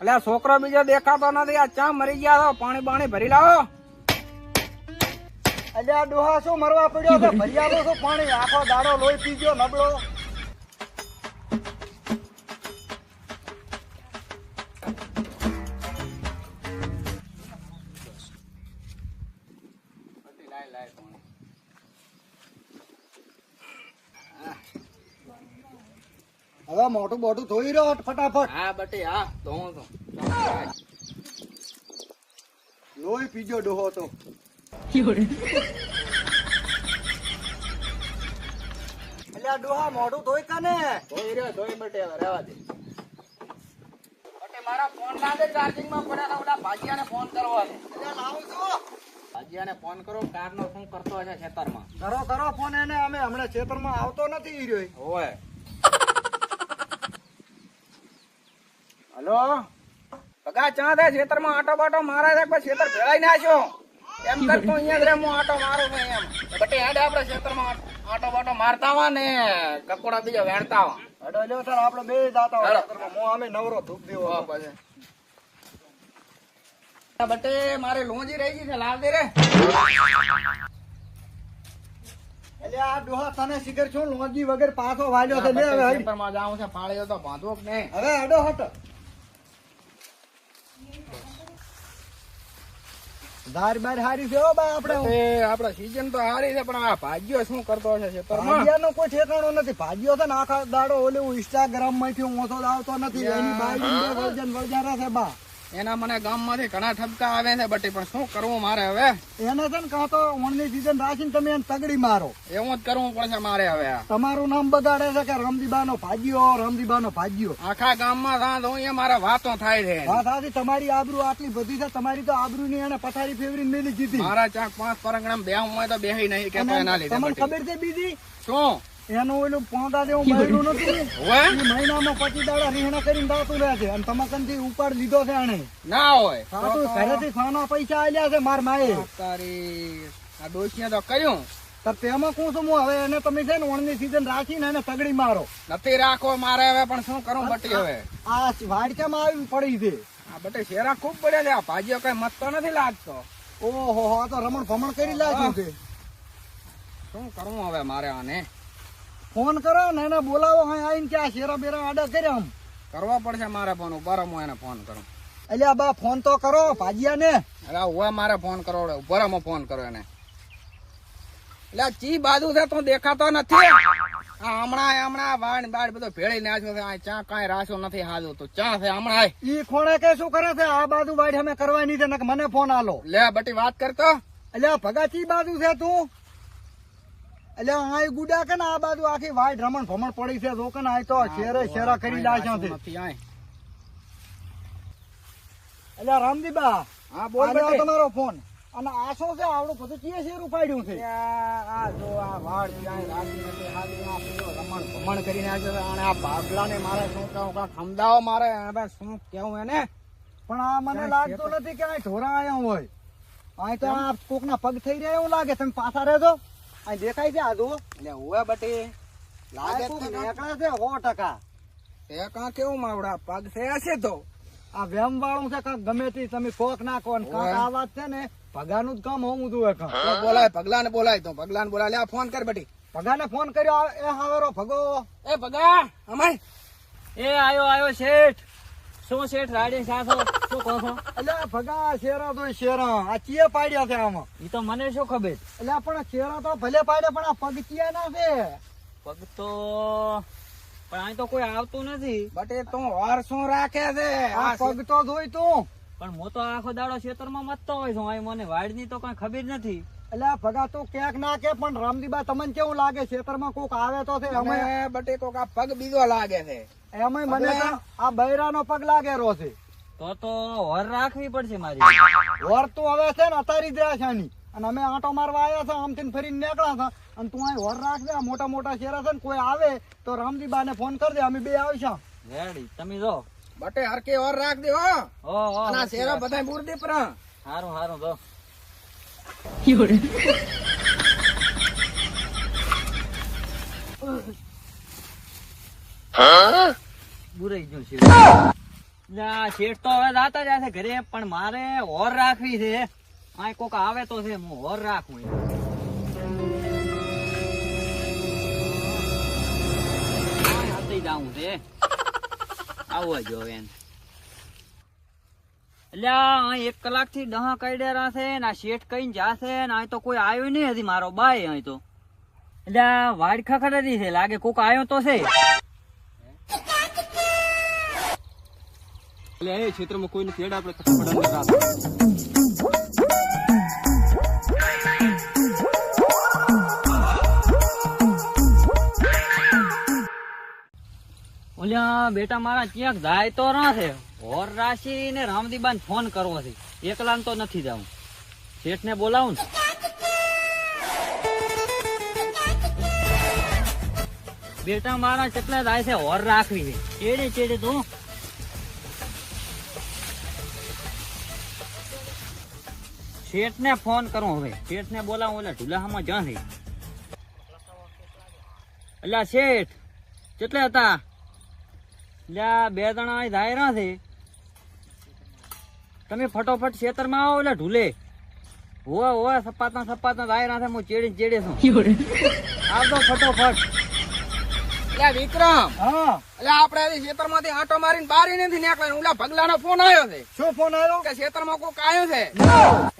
એટલે છોકરો બીજો દેખાતો નથી. આ ચા મરી ગયા છો? પાણી બાણી ભરી લાવો. અલ્યા ડોહા શું મરવા પડ્યો છે? ભરી આવો છો પાણી? આખો દાડો લોહી પી ગયો નબળો. હવે મોટું બોટું ધોઈ રહ્યો ફટાફટ. હા બટી હા ધોઉં છું. લોહી પીજો ડોહો તો. અલ્યા ડોહા મોઢું ધોઈ કાને? ધોઈ રહ્યો ધોઈ બટી હવે રહેવા દે. બટી મારા ફોન ના દે, ચાર્જિંગ માં પડ્યા. ઓલા ભાજીયાને ફોન કરવો છે. અલ્યા લાવું છું. ભાજીયાને ફોન કરો. કાર નો શું કરતો હશે ખેતરમાં? કરો ફોન એને. અમે હમણાં ખેતરમાં આવતો નથી ઈ રહ્યો. હોય. હલો પગા ચા દે. ખેતરમાં આટો બાટો મારે છે. પછી ખેતર ભેળાઈ નાખ્યો એમ કરતો અહીંયા જ રે. હું આટો મારું છું એમ. બટી હેડે આપડે ખેતરમાં આટો બાટો મારતા વા ને કકોડા બીજા વેણતા વા. અડો લ્યો સર આપણે બે દાતા હોય ખેતરમાં. હું અમે નવરો ધૂપ દેવો. પછી બટે મારે લોંજી રહી ગઈ છે. લાવ દે રે. એટલે આ ડોહા તને શિખર છું લોંજી વગર પાછો વાલ્યો છે. લે હવે ખેતરમાં જાઉં છે. પાળ્યો તો બાંધવો કે નહીં? હવે અડો હટ. ધાર બાર હારી છે હો બા આપણે. આપડે સીઝન તો હારી છે પણ આ ભાગ્યો શું કરતો હશે ખેતરમાં? ભાજીયાનો કોઈ ઠેકાણો નથી. ભાજીઓ છે ને આખા દાડો ઓલું ઇન્સ્ટાગ્રામ માંથી ઓછો આવતો નથી. એની બાઈ વળજારા છે બા. એના મને ગામમાંથી ઘણા ઠપકા આવે છે બટી, પણ શું કરવું મારે હવે? એને છે ને કાં તો ઓણની સીઝન રાખીને તમે એને તગડી મારો. એવું જ કરવું પડશે મારે હવે. તમારું નામ બગાડે છે કે રમદીબાનો ભાજીયો. આખા ગામમાં સાંજ હું મારા વાતો થાય છે. વાત સાચી. તમારી આબરૂ આટલી બધી છે. તમારી તો આબરૂ ની એને પથારી ફેવરી મેલી દીધી. મારા ચાક 5 પરંગણા બેહું હોય તો બેહી નહીં કે એના લીધે. તમને બટી. ખબર છે બીજી? શું? એનું ઓલું પોંદા જેવું મહિનું નથી. હોય? ઈ મહિનામાં 25 દાડા રીહણા કરીને દાતું રહે છે. અને તમાકનથી ઉપાડ લીધો છે આને. ના હોય. સાચું ઘરેથી સાના પૈસા આલ્યા છે માર માએ. તારી આ ડોશીએ તો કર્યું. તો તેમાં શું છું હું હવે એને તમે છે ને ઓણની સીઝન રાખીને એને તગડી મારો. નથી રાખવો મારે હવે, પણ શું કરું બટી હવે? આ વાડકામાં આવી પડી છે. આ બટી શેરા ખૂબ પડ્યા છે. આ ભાજીઓ કઈ મત તો નથી લાગતો. ઓહો આ તો રમણ ભમણ કરી લાગ્યું છે. શું કરવું હવે મારે આને? ફોન કરો ને એને બોલાવો. અહીં આવીને કે આ શેરા બેરા આડા કર્યા આમ કરવો પડશે મારે ફોન. ઉભા રહો, હું એને ફોન કરું. અલ્યા બા ફોન તો કરો ભાજીયા ને. અરે ઉભા મારે ફોન કરો. ઉભા રહો, હું ફોન કરો એને. એટલે ચી બાજુ છે તું દેખાતો નથી? આ હમણાં વાડ બાડ બધો ભેળી નાખ્યો છે. આ ચા કાંઈ રાસો નથી હાજુ. તો ચા છે હમણાં. ઈ ખોણે કે શું કરે છે? આ બાજુ વાડ અમે કરવાની છે ને મને ફોન આલો. લે બટી વાત કરતો. અલ્યા ભગા ચી બાજુ છે તું? અલ્યા આ ગુડા કે ને આ બાજુ આખી વાડ રમણ ભમણ પડી છે. જો કે ને આ તો શેરા કરી નાખ્યા છે. અલ્યા રામદીબા હા બોલ આ બટી. તમારો ફોન. અને આ શું છે? આવડું બધું ચીએ શેરું પાડ્યું છે? આ જો આ વાડ ક્યાંય રાજી નથી હાજુ. આ પેલો રમણ ભમણ કરી નાખ્યો છે. અને આ ભાગલાને મારે શું કહું? કાં ખમદાવો મારે. હવે શું કેવું એને? પણ આ મને લાગતું નથી કે આ ઢોરા આયા હોય. આ તો આ કોકના પગ થઈ રહ્યા એવું લાગે. તમે પાછા રહેજો. આ દેખાય છે આ જુઓ. એટલે હુએ બટી લાગે કોક તો નેકળે છે 100%. તે કાં કેવું માવડા પગ થયા છે તો. આ વેમ વાળું છે કાંક ગમે તે તમે કોક ના કહો ને કાંક આ વાત છે ને ભગાનું જ કામ હોવું જોઈએ કાંક. બોલાય પગલાને બોલાય તો પગલાને બોલાય. લે ફોન કર બટી. ભગાને ફોન કર્યો. એ હાવેરો ભગો. એ પગા અમાય. એ આયો શેઠ. શું શેઠ રાડી સાસો શું કહો છો? એટલે ભગા શેરા તો શેરા આ ચીએ પાડ્યા છે આમાં. ઈ તો મને શું ખબર. એટલે પણ શેરા તો ભલે પાડ્યા પણ આ પગ ચિયા ના છે. પગ તો પણ અહીં તો કોઈ આવતું નથી. બટી તું ઓર શું રાખે છે? આ પગ તો જોઈ તું. પણ હું તો આખો દાડો ખેતરમાં મતતો હોય છું. અહીં મને વાડની તો કઈ ખબર નથી. એટલે ભગા તું ક્યાંક ના કે પણ રામદીબા તમને કેવું લાગે? ખેતરમાં કોક આવે તો છે અમે અમે બટી કોક આ પગ બીજો લાગે છે. એમાં મને તો આ બૈરાનો પગ લાગેલો છે. તો હોર રાખવી પડશે મારી. વર તું હવે છે ને અતારી જાય છે આની. અને અમે આંટો મારવા આવ્યા છે આમથી ફરીને નીકળ્યા હતા. અને તું અહીં વર રાખજે. આ મોટા મોટા શેરા છે ને કોઈ આવે તો રામદીબા ને ફોન કરજે. અમે બે આવશું. રેડી તમે જો. બટે હરકે ઓર રાખ દે હો ઓ અને આ શેરા બધા બુર દે પર હારું હારું તો બુરાઈ ગયું છે ના શેઠ તો હવે જાતા જશે ઘરે પણ મારે હોર રાખવી છે આ કોક આવે તો છે હું હોર રાખું જાઉં છે આવો જો હવે એટલે આ 1 કલાક થી 10 કઈડેરા છે ને આ શેઠ કઈ જાશે ને આ તો કોઈ આવ્યો નહીં હજી મારો બાય અહીં તો એટલે આ વાડ ખખડતી છે લાગે કોક આવ્યો તો છે એટલે એ ક્ષેત્રમાં કોઈ નથી હેડ આપણે ખબર રાત ઓલ્યા બેટા મારા ક્યાંક જાય તો ના છે હોર રાશિ ને રામદીબાન ફોન કરવો છે એકલા તો નથી જાઉં શેઠ ને બોલાવું ને બેટા મારા કેટલા જાય છે હોર રાખવી છે ચેડે ચેડે તું શેઠ ને ફોન કરું હવે શેઠ ને બોલાવું એટલે ઢુલાહામાં જ્યાં છે એટલે શેઠ કેટલે હતા એટલે 2 જણા દાયરા છે તમે ફટોફટ ખેતરમાં આવો એટલે ઢૂલે હોવા સપાતના દાયરા છે હું ચેડે છું આવતો ફટોફટ એટલે વિક્રમ હા એટલે આપણે ખેતરમાંથી આંટો મારીને બારી નથી નીકળ્યા ઓલા ભગલાનો ફોન આવ્યો છે શું ફોન આવ્યો કે ખેતરમાં કોક આવ્યો છે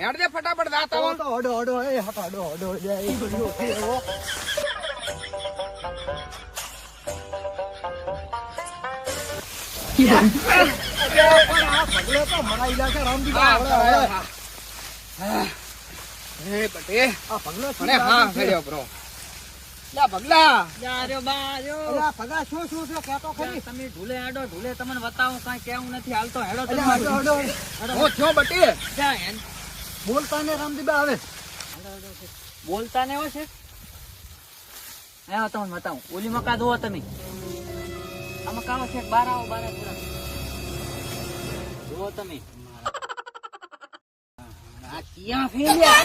હેડ દે ફટાફટ જાતા હો તો હડો હડો એ હટો હડો હડો જાય એ બધું થયો. પણ આ પગલે તો મારા ઈલાકે રામદીબા આવડે, આવડે. હે બટે આ પગલે શું અને હા લાગે છે? ફેર્યો બ્રો લા ભગલા અરે બા જો અલા, આ પગા શું શું છે કહેતો ખરી. તમે ઢૂલે આડો ઢૂલે તમને બતાવું કઈ કેવું નથી હાલતો હેડો તમે અલા, હડો હડો હું થયો બટે જા, હેન. બોલતા ને રામદીબા આવે. બોલતા ને એવો છે તમને બતાવું ઓલી મકા જુઓ તમે આ મકાનો છે બાર આવો બાર થોડા જુઓ તમે આ ક્યાં ફેર્યા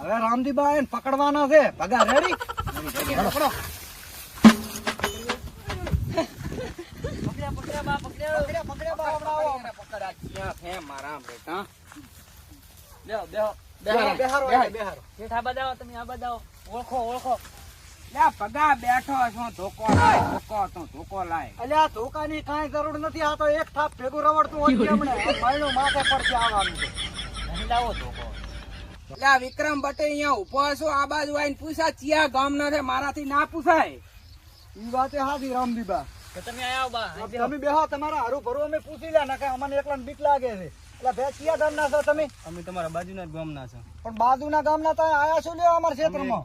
હવે રામદીબા એને પકડવાના છે પગા રેડી. પકડો પકડ્યા બા પકડ્યા પકડે બા હમણાં આવો. પકડ આ ક્યાં ફે મારા બેટા બેહો બેહો બેહારો, બેહારો બેહારો. બેહારો. શેઠ આ બધાઓ તમે આ બધાઓ ઓળખો લ્યા પગા બેઠો છો ધોકો લાય ધોકો લાય અલ્યા ધોકાની કાંઈ જરૂર નથી. આ તો એક થાપ ભેગું રવડતું હોય છે હમણે. આ ભાઈનું માથે પડશે આવવાનું છે. નહીં લાવો ધોકો લ્યા વિક્રમ બટે અહીંયા ઉભો છો આ બાજુ આવીને પૂછા ચિયા ગામ ના છે મારાથી ના પૂછાય ઈ વાતે હાથી રામદીબા. તો તમે આયા આવો બા અહીં બેહો. તમે બેહો તમારા હારું ભરું અમે પૂછી લ્યા નકે અમને એકલાને બીક લાગે છે. એટલે બે કયા ગામના છો તમે? અમે તમારા બાજુના જ ગામના છે પણ બાજુના ગામના તો આયા છો લ્યો અમારા ક્ષેત્રમાં.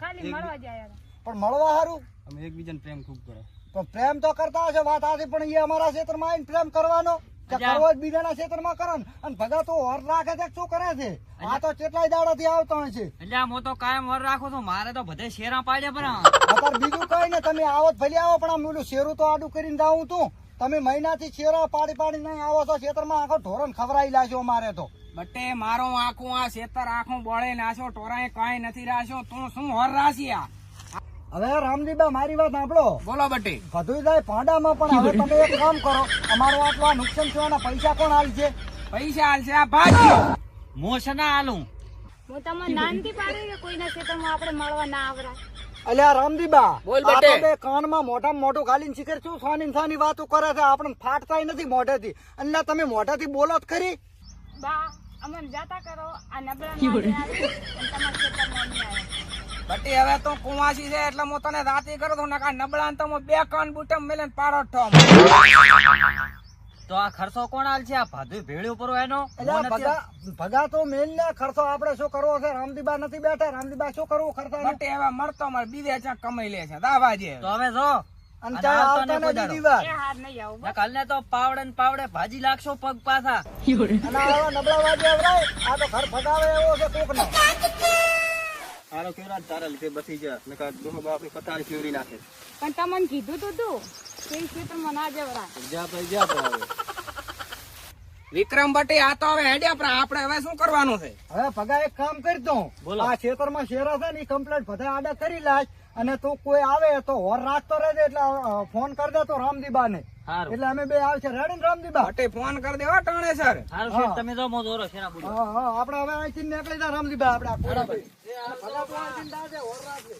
પણ મળવા હારું અમે એકબીજાને પ્રેમ ખૂબ કરે પણ પ્રેમ તો કરતા હશે વાત આથી પણ એ અમારા ક્ષેત્રમાં આવીને પ્રેમ કરવાનો કે કરવો જ બીજાના ક્ષેત્રમાં કરે ને. અને ભગા તો ઓર રાખે છે કે શું કરે છે? આ તો કેટલાય દાડાથી આવતો હોય છે. એટલે હું તો કાયમ વર રાખું છું મારે તો બધે શેરા પાડ્યા પણ અત્યારે બીજું કઈ ને તમે આવો તો ભલે આવો પણ આમ ઓલું શેરું તો આડું કરીને જાઉં તું. તમે મહિનાથી શેરા પાડી નહીં આવો છો ક્ષેત્રમાં આખો ઢોરણ ખવરાઈ લાશો અમારે તો. બટે મારો આખું આ શેતર આખું બોળે નાશો ટોરાએ કાંઈ નથી રાશો તું શું હોર રાશિયા હવે રામદીબા મારી વાત સાંભળો. બોલો બટે બધું જાય ભાંડામાં પણ હવે તમે એક કામ કરો. અમારું આટલું આ નુકસાન થવાના પૈસા કોણ આલ છે? પૈસા હાલશે આ ભાગ્યો મોશના આલું હું તમને નાનથી પાડી કે કોઈના ખેતરમાં આપણે મળવા ના આવરા. અલ્યા રામદીબા બોલ આ બેટે. તો બે કાનમાં મોઢામાં મોઢું ઘાલીને શીખર શું સાની વાતો કરે છે. આપણે ફાટતાય નથી મોઢેથી. અને તમે મોઢેથી બોલો જ ખરી. બા અમને જાતા કરો આ નબળા માણસ આવે અને તમારા ખેતરમાં નહીં આવે. બટી હવે તો કુવાસી છે એટલે હું તને રાતી કરું છું નકા નબળા ને તો હું બે કાન બુટમ મેલે પાડો ઠો તો આ ખર્ચો કોણ આલ છે આ ભાદુ ભેળ્યું પર એનો અલ્યા ભગા તો મેલ ને ખર્ચો આપણે શું કરવો છે? રામદીબા નથી બેઠા. રામદીબા શું કરવું ખર્ચા? બટી હવે મળતો મળે બીજે ચા કમાઈ લે છે દાવાજે તો હવે જો અને અને ચાલ આવતો આવતા ને કોઈ નથી દાડો. દીવા. એ હાર નહીં આવું બસ. કાલને તો પાવડે ને પાવડે ભાજી લાગશો પગ પાછા અને આવા નબળા વાજે આવરાય. આ તો ઘર ફગાવે એવો છે કોકનો. હારો કેવડા તારા લીધે બસી જા નકા દોહો બાપની પતાળી ફેરવી નાખે. પણ તમને કીધું તું કે ઈ ખેતરમાં ના જવરા. જા ભાઈ જા ભાઈ. વિક્રમ ભટ્ટી આ તો હવે હેડ્યા પણ આપણે હવે શું કરવાનું છે? હવે ભગા એક કામ કરી દઉં. બોલો. આ ખેતરમાં શેરા છે ને ઈ કમ્પ્લેટ બધા આડા કરી લાય અને તું કોઈ આવે તો હોર રાખતો રહેજે એટલે ફોન કરી દે તો રામદીબા ને હારું એટલે અમે બે આવશે રેડી ને રામદીબા? ભટ્ટી ફોન કરી દેવા ટાણે સર. હારું શેઠ, તમે જાઓ, હું દોરો શેરા બોલો. હા હા આપણે હવે અહીંથી નીકળી જા રામદીબા આપણે આ કોરા ભાઈ. ભગા તું અહીંથી દાજે, હોર રાખજે.